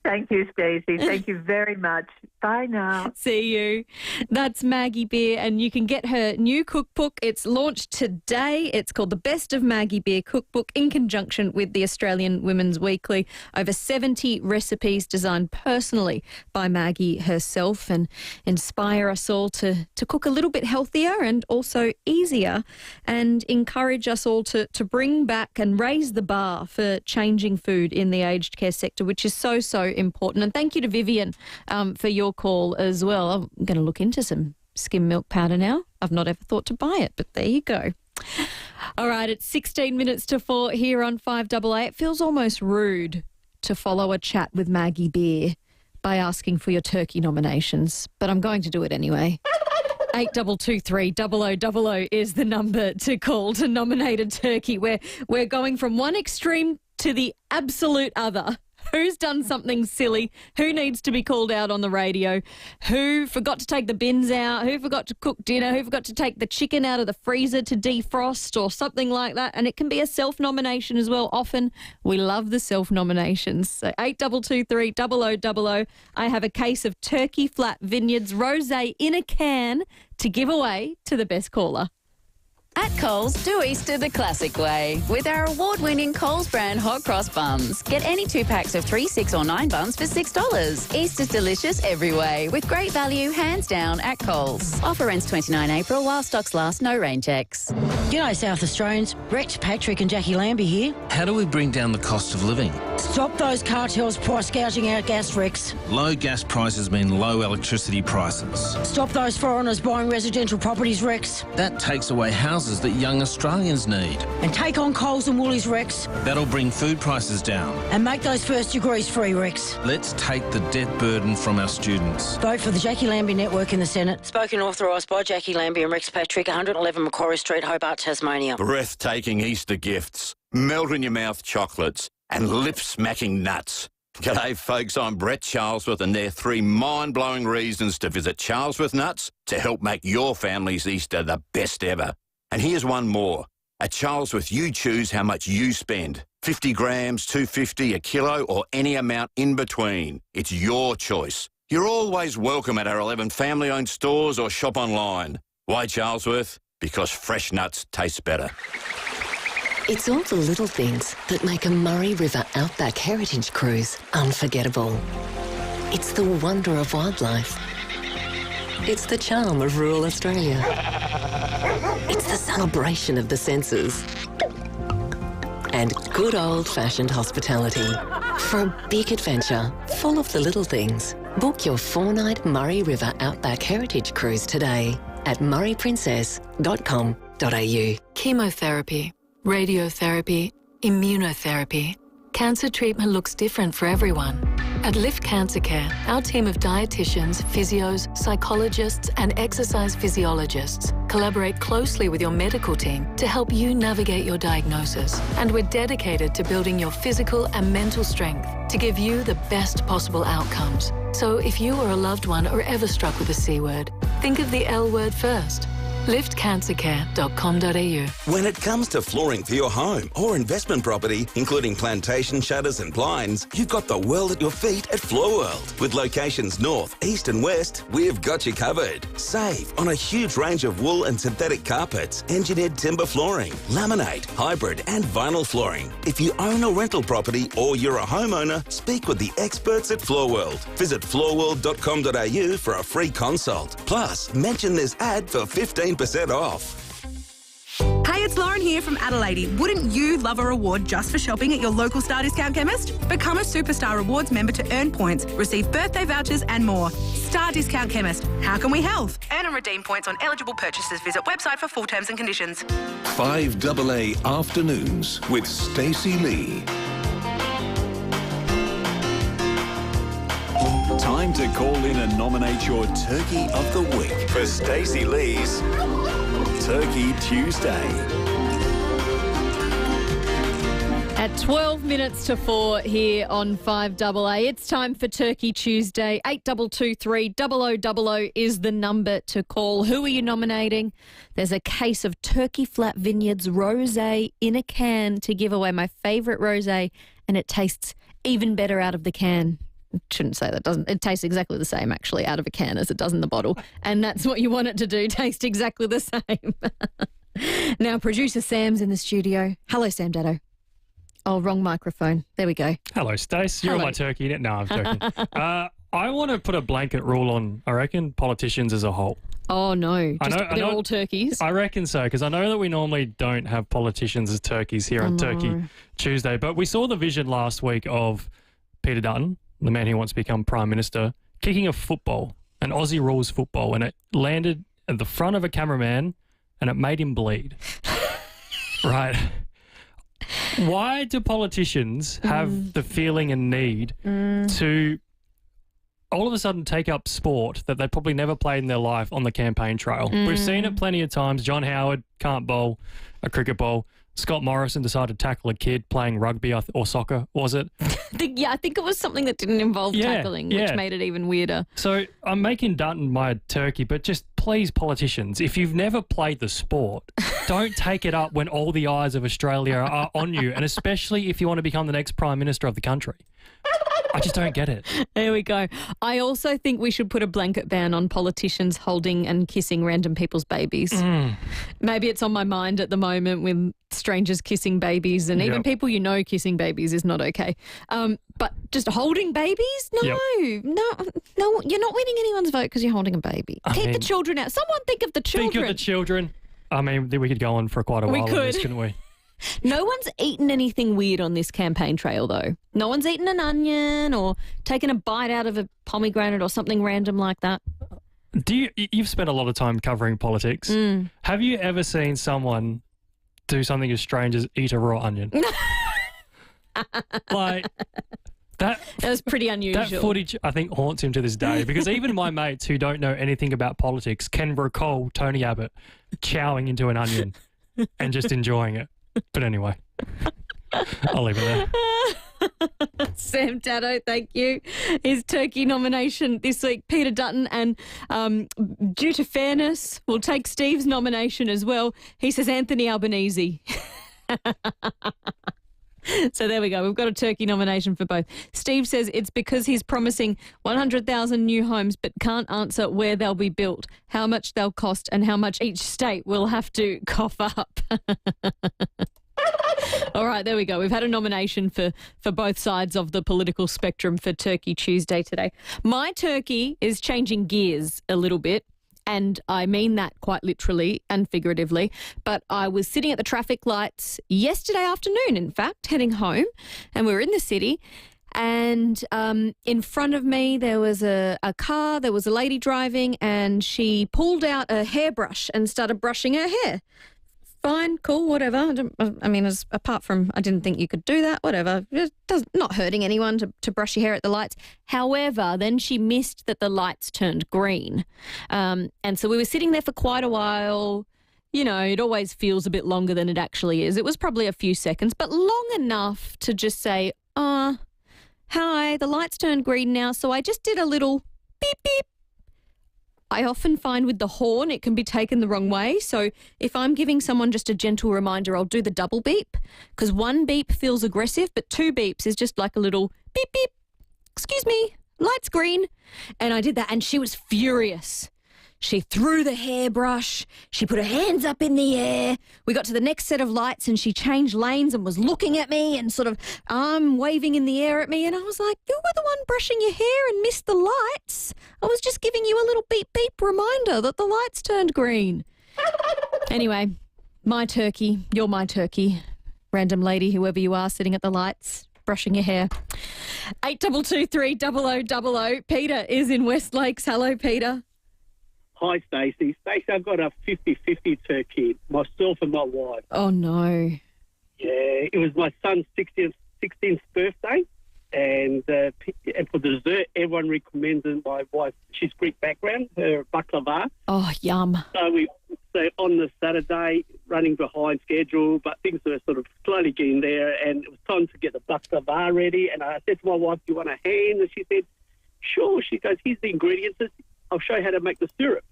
Thank you, Stacey. Thank you very much. Bye now.
See you. That's Maggie Beer, and you can get her new cookbook. It's launched today. It's called The Best of Maggie Beer Cookbook in conjunction with the Australian Women's Weekly. Over 70 recipes designed personally by Maggie herself and inspire us all to cook a little bit healthier and also easier and encourage us all to bring back and raise the bar for changing food in the aged care sector, which is so important. And thank you to Vivian for your call as well. I'm going to look into some skim milk powder now. I've not ever thought to buy it, but there you go. All right, it's 16 minutes to 4 here on 5AA. It feels almost rude to follow a chat with Maggie Beer by asking for your turkey nominations, but I'm going to do it anyway. 8223 0000 is the number to call to nominate a turkey. We're going from one extreme to the absolute other. Who's done something silly? Who needs to be called out on the radio? Who forgot to take the bins out? Who forgot to cook dinner? Who forgot to take the chicken out of the freezer to defrost or something like that? And it can be a self-nomination as well. Often we love the self-nominations. So 8223 0000. I have a case of Turkey Flat Vineyards Rosé in a can to give away to the best caller.
At Coles, do Easter the classic way with our award-winning Coles brand hot cross buns. Get any 2 packs of 3, 6 or 9 buns for $6. Easter's delicious every way with great value, hands down, at Coles. Offer ends 29 April while stocks last, no rain checks.
G'day, South Australians. Rex Patrick and Jackie Lambie here.
How do we bring down the cost of living?
Stop those cartels price gouging our gas, Rex.
Low gas prices mean low electricity prices.
Stop those foreigners buying residential properties, Rex.
That takes away houses that young Australians need.
And take on Coles and Woolies, Rex.
That'll bring food prices down.
And make those first degrees free, Rex.
Let's take the debt burden from our students.
Vote for the Jackie Lambie Network in the Senate. Spoken and authorised by Jackie Lambie and Rex Patrick, 111 Macquarie Street, Hobart, Tasmania.
Breathtaking Easter gifts, melt-in-your-mouth chocolates and lip-smacking nuts. G'day, folks. I'm Brett Charlesworth, and there are 3 mind-blowing reasons to visit Charlesworth Nuts to help make your family's Easter the best ever. And here's one more. At Charlesworth, you choose how much you spend. 50 grams, $2.50, a kilo, or any amount in between. It's your choice. You're always welcome at our 11 family-owned stores or shop online. Why Charlesworth? Because fresh nuts taste better.
It's all the little things that make a Murray River Outback Heritage Cruise unforgettable. It's the wonder of wildlife. It's the charm of rural Australia. It's the celebration of the senses. And good old-fashioned hospitality. For a big adventure full of the little things, book your 4-night Murray River Outback Heritage Cruise today at murrayprincess.com.au.
Chemotherapy, radiotherapy, immunotherapy. Cancer treatment looks different for everyone. At Lift Cancer Care, our team of dietitians, physios, psychologists and exercise physiologists collaborate closely with your medical team to help you navigate your diagnosis. And we're dedicated to building your physical and mental strength to give you the best possible outcomes. So if you or a loved one are ever struck with the C word, think of the L word first. liftcancercare.com.au.
When it comes to flooring for your home or investment property, including plantation shutters and blinds, you've got the world at your feet at Floor World. With locations north, east and west, we've got you covered. Save on a huge range of wool and synthetic carpets, engineered timber flooring, laminate, hybrid and vinyl flooring. If you own a rental property or you're a homeowner, speak with the experts at Floor World. Visit floorworld.com.au for a free consult. Plus, mention this ad for 15% off.
Hey, it's Lauren here from Adelaide. Wouldn't you love a reward just for shopping at your local Star Discount chemist? Become a Superstar Rewards member to earn points, receive birthday vouchers and more. Star Discount Chemist. How can we help? Earn and redeem points on eligible purchases. Visit website for full terms and conditions.
5AA Afternoons with Stacey Lee. Time to call in and nominate your Turkey of the Week for Stacey Lee's Turkey Tuesday.
At 12 minutes to 4 here on 5AA, it's time for Turkey Tuesday. 8223 0000 is the number to call. Who are you nominating? There's a case of Turkey Flat Vineyards rosé in a can to give away, my favourite rosé, and it tastes even better out of the can. Shouldn't say that, doesn't it? Tastes exactly the same actually out of a can as it does in the bottle, and that's what you want it to do, taste exactly the same. Now producer Sam's in the studio. Hello, Sam Daddo. Oh, wrong microphone. There we go.
Hello, Stace. You're on my turkey. No, I'm joking. I want to put a blanket rule on, I reckon, politicians as a whole.
Oh, no. They're all turkeys?
I reckon so, because I know that we normally don't have politicians as turkeys here on Turkey Tuesday, but we saw the vision last week of Peter Dutton, the man who wants to become Prime Minister, kicking a football, an Aussie rules football, and it landed at the front of a cameraman and it made him bleed. Right. Why do politicians have the feeling and need to all of a sudden take up sport that they probably never played in their life on the campaign trail? We've seen it plenty of times. John Howard can't bowl a cricket ball. Scott Morrison decided to tackle a kid playing rugby or soccer, was it?
I think it was something that didn't involve tackling, which made it even weirder.
So I'm making Dutton my turkey, but just please, politicians, if you've never played the sport, don't take it up when all the eyes of Australia are on you, and especially if you want to become the next Prime Minister of the country. I just don't get it.
There we go. I also think we should put a blanket ban on politicians holding and kissing random people's babies. Maybe it's on my mind at the moment with strangers kissing babies, and even people you know kissing babies is not okay. But just holding babies? No, no, you're not winning anyone's vote because you're holding a baby. Keep the children out. Someone think of the children.
Think of the children. I mean, we could go on for quite a while on this, couldn't we?
No one's eaten anything weird on this campaign trail, though. No one's eaten an onion or taken a bite out of a pomegranate or something random like that.
You've spent a lot of time covering politics. Have you ever seen someone do something as strange as eat a raw onion? Like, that
was pretty unusual.
That footage, I think, haunts him to this day, because even my mates who don't know anything about politics can recall Tony Abbott chowing into an onion and just enjoying it. But anyway, I'll leave it there.
Sam Daddo, thank you. His turkey nomination this week, Peter Dutton, and due to fairness, we'll take Steve's nomination as well. He says Anthony Albanese. So there we go. We've got a turkey nomination for both. Steve says it's because he's promising 100,000 new homes but can't answer where they'll be built, how much they'll cost and how much each state will have to cough up. All right, there we go. We've had a nomination for both sides of the political spectrum for Turkey Tuesday today. My turkey is changing gears a little bit. And I mean that quite literally and figuratively. But I was sitting at the traffic lights yesterday afternoon, in fact, heading home, and we were in the city. And in front of me, there was a car, there was a lady driving, and she pulled out a hairbrush and started brushing her hair. Fine, cool, whatever. I mean, apart from I didn't think you could do that, whatever. Not hurting anyone to brush your hair at the lights. However, then she missed that the lights turned green. And so we were sitting there for quite a while. You know, it always feels a bit longer than it actually is. It was probably a few seconds, but long enough to just say, hi, the lights turned green now. So I just did a little beep, beep. I often find with the horn it can be taken the wrong way. So if I'm giving someone just a gentle reminder, I'll do the double beep, because one beep feels aggressive, but two beeps is just like a little beep, beep. Excuse me, light's green. And I did that, and she was furious. She threw the hairbrush. She put her hands up in the air. We got to the next set of lights and she changed lanes and was looking at me and sort of arm waving in the air at me. And I was like, you were the one brushing your hair and missed the lights. I was just giving you a little beep, beep reminder that the lights turned green. Anyway, my turkey, you're my turkey. Random lady, whoever you are, sitting at the lights, brushing your hair. 8223 0000. Peter is in West Lakes. Hello, Peter.
Hi, Stacey. Stacey, I've got a 50-50 turkey, myself and my wife.
Oh, no.
Yeah, it was my son's 16th birthday, and for dessert, everyone recommends my wife. She's Greek background, her baklava.
Oh, yum.
So on the Saturday, running behind schedule, but things were sort of slowly getting there, and it was time to get the baklava ready. And I said to my wife, do you want a hand? And she said, sure. She goes, here's the ingredients. I'll show you how to make the syrup.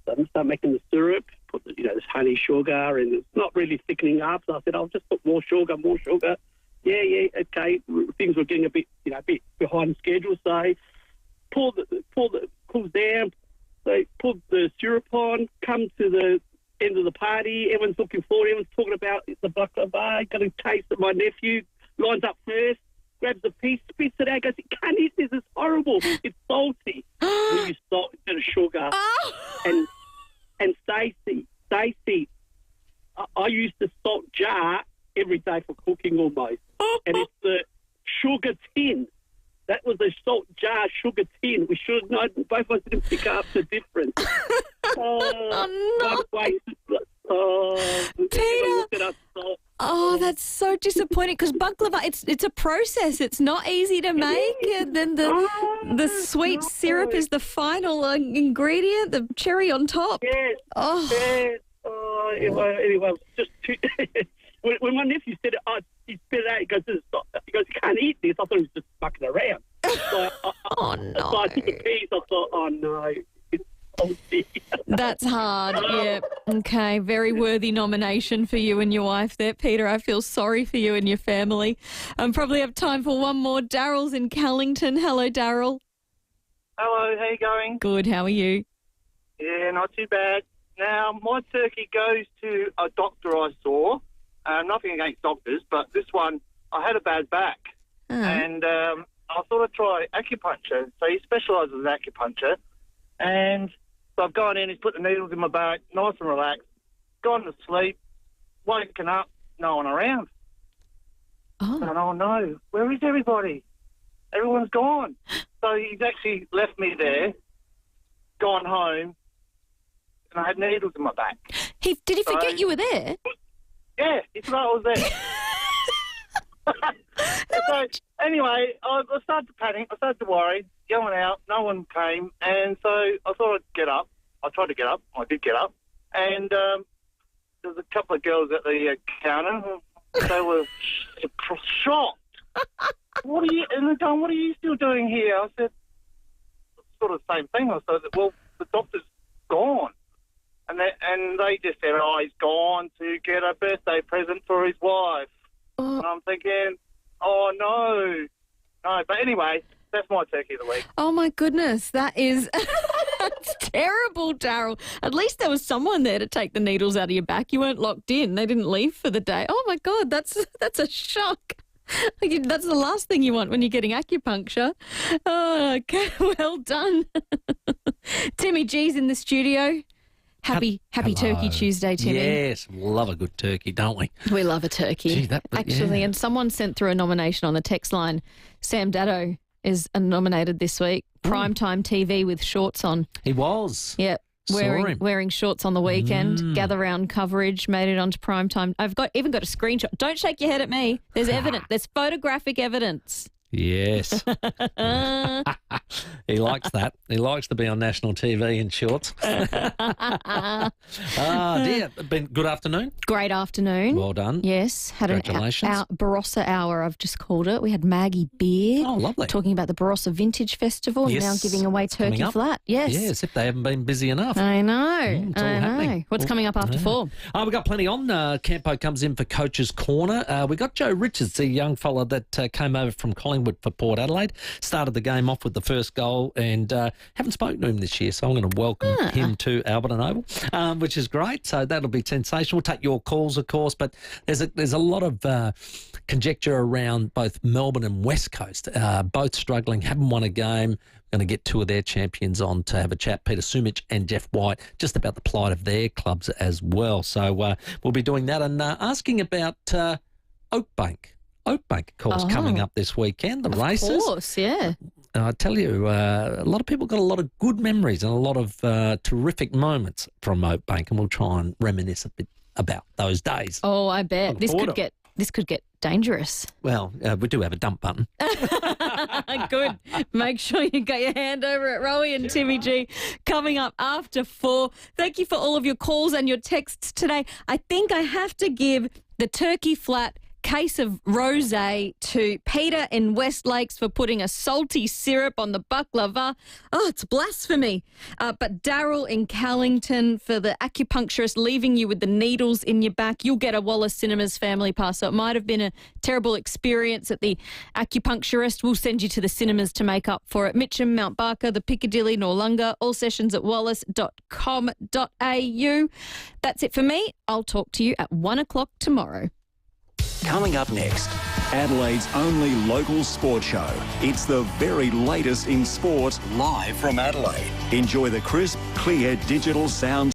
So I start making the syrup, put this honey sugar, and it's not really thickening up. So I said, I'll just put more sugar. Yeah, okay. Things were getting a bit behind schedule. So cools down. So put the syrup on. Come to the end of the party. Everyone's looking forward. Everyone's talking about the baklava. Got a taste of my nephew. Lines up first. Grabs a piece, spits it out, goes, you can't eat this, it's horrible, it's salty. We use salt instead of sugar. And Stacey, I use the salt jar every day for cooking almost. And it's the sugar tin. That was a salt jar sugar tin. We should have known, both of us didn't pick up the difference.
Peter. Oh, that's so disappointing because baklava, it's a process. It's not easy to make. And then the sweet syrup is the final ingredient, the cherry on top.
Yes.
Oh.
Yes. Anyway, just when my nephew said it, he spit it out. He goes, you can't eat this. I thought he was just fucking around. So
no.
So I took a piece. I thought, oh no.
That's hard, yeah. Okay, very worthy nomination for you and your wife there, Peter. I feel sorry for you and your family. Probably have time for one more. Daryl's in Callington. Hello, Daryl.
Hello, how you going?
Good, how are you?
Yeah, not too bad. Now, my turkey goes to a doctor I saw. Nothing against doctors, but this one, I had a bad back. And I thought I'd try acupuncture. So he specialises in acupuncture. And so I've gone in, he's put the needles in my back, nice and relaxed, gone to sleep, woken up, no one around.
Oh.
And oh no, where is everybody? Everyone's gone. So he's actually left me there, gone home, and I had needles in my back.
Did he forget you were there?
Yeah, he forgot I was there. So anyway, I started to panic, I started to worry, going out, no one came, and so I thought I'd get up. I tried to get up, I did get up, and there was a couple of girls at the counter. They were shocked. And they're going, what are you still doing here? I said, sort of the same thing. I said, well, the doctor's gone. And they just said, oh, he's gone to get a birthday present for his wife. And I'm thinking, oh, no. But anyway, that's my turkey of the week.
Oh, my goodness. That is that's terrible, Daryl. At least there was someone there to take the needles out of your back. You weren't locked in. They didn't leave for the day. Oh, my God, that's a shock. That's the last thing you want when you're getting acupuncture. Oh, okay, well done. Timmy G's in the studio. Happy Turkey Tuesday, Timmy.
Yes, love a good turkey, don't we?
We love a turkey.
Gee,
actually, and someone sent through a nomination on the text line. Sam Daddo is nominated this week. Primetime TV with shorts on.
He was.
Yep. Wearing shorts on the weekend, gather round coverage, made it onto primetime. I've even got a screenshot. Don't shake your head at me. There's evidence. There's photographic evidence.
Yes. He likes that. He likes to be on national TV in shorts. Dear. Been good afternoon.
Great afternoon.
Well done.
Yes. Had
Congratulations.
an Barossa hour, I've just called it. We had Maggie Beard.
Oh, lovely.
Talking about the Barossa Vintage Festival and
Yes.
now giving away turkey flat. Yes.
Yes, if they haven't been busy enough.
I know.
It's all happening.
What's coming up after 4?
We've got plenty on. Campo comes in for Coach's Corner. We got Joe Richards, the young fella that came over from Collingwood for Port Adelaide. Started the game off with the first goal and haven't spoken to him this year, so I'm going to welcome him to Alberton Oval, which is great. So that'll be sensational. We'll take your calls, of course, but there's a lot of conjecture around both Melbourne and West Coast, both struggling, haven't won a game. Going to get 2 of their champions on to have a chat, Peter Sumich and Jeff White, just about the plight of their clubs as well. So we'll be doing that and asking about Oakbank. Oakbank, of course, coming up this weekend, the races.
Of course, yeah.
I tell you, a lot of people got a lot of good memories and a lot of terrific moments from Oakbank, and we'll try and reminisce a bit about those days.
Oh, I bet. This could get dangerous.
Well, we do have a dump button.
Good. Make sure you get your hand over it. Rowie and Timmy G coming up after 4. Thank you for all of your calls and your texts today. I think I have to give the turkey flat case of rosé to Peter in West Lakes for putting a salty syrup on the baklava. Oh, it's blasphemy. But Daryl in Callington for the acupuncturist leaving you with the needles in your back. You'll get a Wallace Cinemas family pass. So it might have been a terrible experience at the acupuncturist. We'll send you to the cinemas to make up for it. Mitcham, Mount Barker, the Piccadilly, Noarlunga, all sessions at wallace.com.au. That's it for me. I'll talk to you at 1 o'clock tomorrow.
Coming up next, Adelaide's only local sport show. It's the very latest in sport, live from Adelaide. Enjoy the crisp, clear digital sound